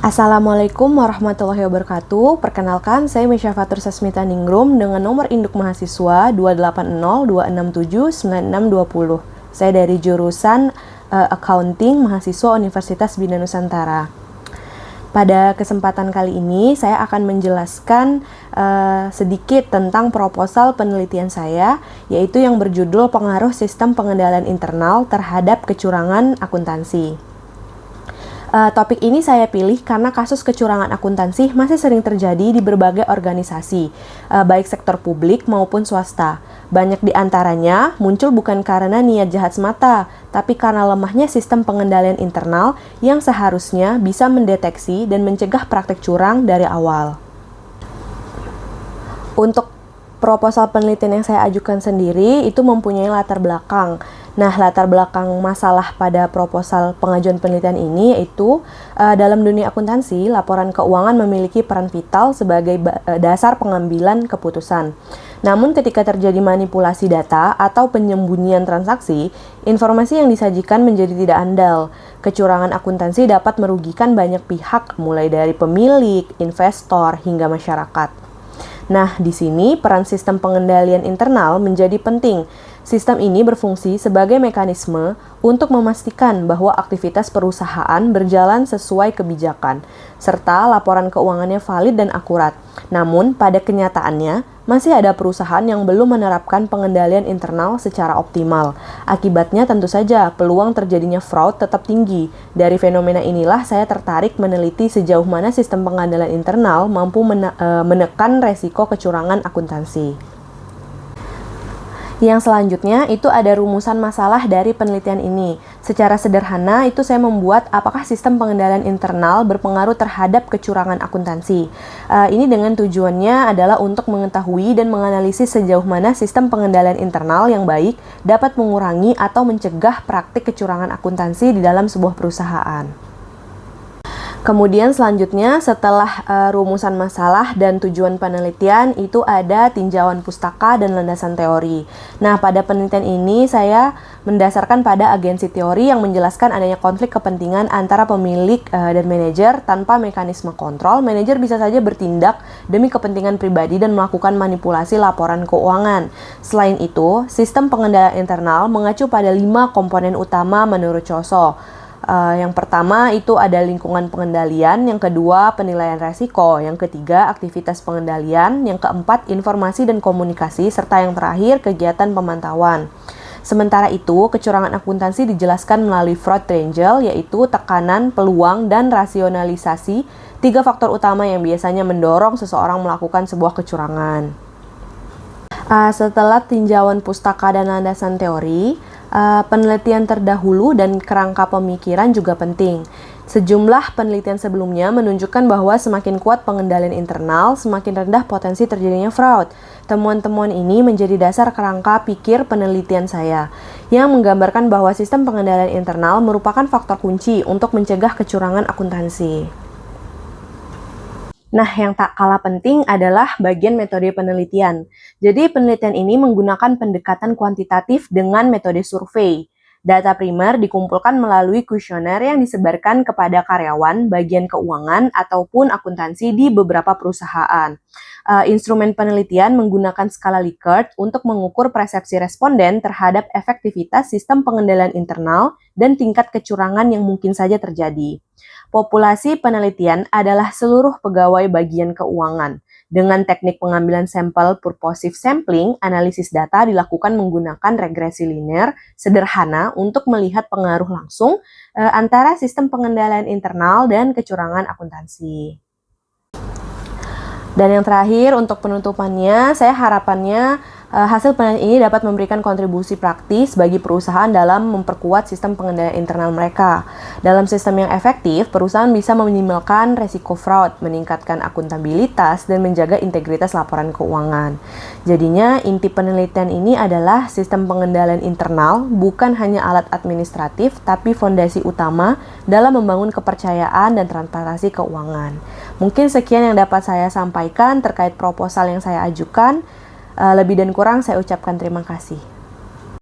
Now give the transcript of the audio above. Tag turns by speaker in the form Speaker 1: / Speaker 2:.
Speaker 1: Assalamualaikum warahmatullahi wabarakatuh. Perkenalkan, saya Misha Fatur Sasmita Ningrum dengan nomor induk mahasiswa 28028696620. Saya dari jurusan Accounting mahasiswa Universitas Bina Nusantara. Pada kesempatan kali ini, saya akan menjelaskan sedikit tentang proposal penelitian saya, yaitu yang berjudul Pengaruh Sistem Pengendalian Internal Terhadap Kecurangan Akuntansi. Topik ini saya pilih karena kasus kecurangan akuntansi masih sering terjadi di berbagai organisasi, baik sektor publik maupun swasta. Banyak di antaranya muncul bukan karena niat jahat semata, tapi karena lemahnya sistem pengendalian internal yang seharusnya bisa mendeteksi dan mencegah praktik curang dari awal. Untuk proposal penelitian yang saya ajukan sendiri itu mempunyai latar belakang. Nah, latar belakang masalah pada proposal pengajuan penelitian ini yaitu dalam dunia akuntansi, laporan keuangan memiliki peran vital sebagai dasar pengambilan keputusan. Namun ketika terjadi manipulasi data atau penyembunyian transaksi, informasi yang disajikan menjadi tidak andal. Kecurangan akuntansi dapat merugikan banyak pihak, mulai dari pemilik, investor, hingga masyarakat. Nah, di sini peran sistem pengendalian internal menjadi penting. Sistem ini berfungsi sebagai mekanisme untuk memastikan bahwa aktivitas perusahaan berjalan sesuai kebijakan, serta laporan keuangannya valid dan akurat. Namun, pada kenyataannya, masih ada perusahaan yang belum menerapkan pengendalian internal secara optimal. Akibatnya tentu saja peluang terjadinya fraud tetap tinggi. Dari fenomena inilah saya tertarik meneliti sejauh mana sistem pengendalian internal mampu menekan resiko kecurangan akuntansi. Yang selanjutnya itu ada rumusan masalah dari penelitian ini. Secara sederhana itu saya membuat apakah sistem pengendalian internal berpengaruh terhadap kecurangan akuntansi. Ini dengan tujuannya adalah untuk mengetahui dan menganalisis sejauh mana sistem pengendalian internal yang baik dapat mengurangi atau mencegah praktik kecurangan akuntansi di dalam sebuah perusahaan. Kemudian selanjutnya setelah rumusan masalah dan tujuan penelitian itu ada tinjauan pustaka dan landasan teori. Nah, pada penelitian ini saya mendasarkan pada agensi teori yang menjelaskan adanya konflik kepentingan antara pemilik dan manajer. Tanpa mekanisme kontrol, manajer bisa saja bertindak demi kepentingan pribadi dan melakukan manipulasi laporan keuangan. Selain itu, sistem pengendalian internal mengacu pada 5 komponen utama menurut Choso. Yang pertama itu ada lingkungan pengendalian, yang kedua penilaian resiko, yang ketiga aktivitas pengendalian, yang keempat informasi dan komunikasi, serta yang terakhir kegiatan pemantauan. Sementara itu, kecurangan akuntansi dijelaskan melalui fraud triangle, yaitu tekanan, peluang, dan rasionalisasi, 3 faktor utama yang biasanya mendorong seseorang melakukan sebuah kecurangan. Setelah tinjauan pustaka dan landasan teori, penelitian terdahulu dan kerangka pemikiran juga penting. Sejumlah penelitian sebelumnya menunjukkan bahwa semakin kuat pengendalian internal, semakin rendah potensi terjadinya fraud. Temuan-temuan ini menjadi dasar kerangka pikir penelitian saya, yang menggambarkan bahwa sistem pengendalian internal merupakan faktor kunci untuk mencegah kecurangan akuntansi. Nah, yang tak kalah penting adalah bagian metode penelitian. Jadi, penelitian ini menggunakan pendekatan kuantitatif dengan metode survei. Data primer dikumpulkan melalui kuesioner yang disebarkan kepada karyawan, bagian keuangan, ataupun akuntansi di beberapa perusahaan. Instrumen penelitian menggunakan skala Likert untuk mengukur persepsi responden terhadap efektivitas sistem pengendalian internal dan tingkat kecurangan yang mungkin saja terjadi. Populasi penelitian adalah seluruh pegawai bagian keuangan. Dengan teknik pengambilan sampel purposive sampling, analisis data dilakukan menggunakan regresi linear sederhana untuk melihat pengaruh langsung antara sistem pengendalian internal dan kecurangan akuntansi. Dan yang terakhir, untuk penutupannya, saya harapannya hasil penelitian ini dapat memberikan kontribusi praktis bagi perusahaan dalam memperkuat sistem pengendalian internal mereka. Dalam sistem yang efektif, perusahaan bisa meminimalkan resiko fraud, meningkatkan akuntabilitas, dan menjaga integritas laporan keuangan. Jadinya, inti penelitian ini adalah sistem pengendalian internal bukan hanya alat administratif, tapi fondasi utama dalam membangun kepercayaan dan transparansi keuangan. Mungkin sekian yang dapat saya sampaikan terkait proposal yang saya ajukan. Lebih dan kurang saya ucapkan terima kasih.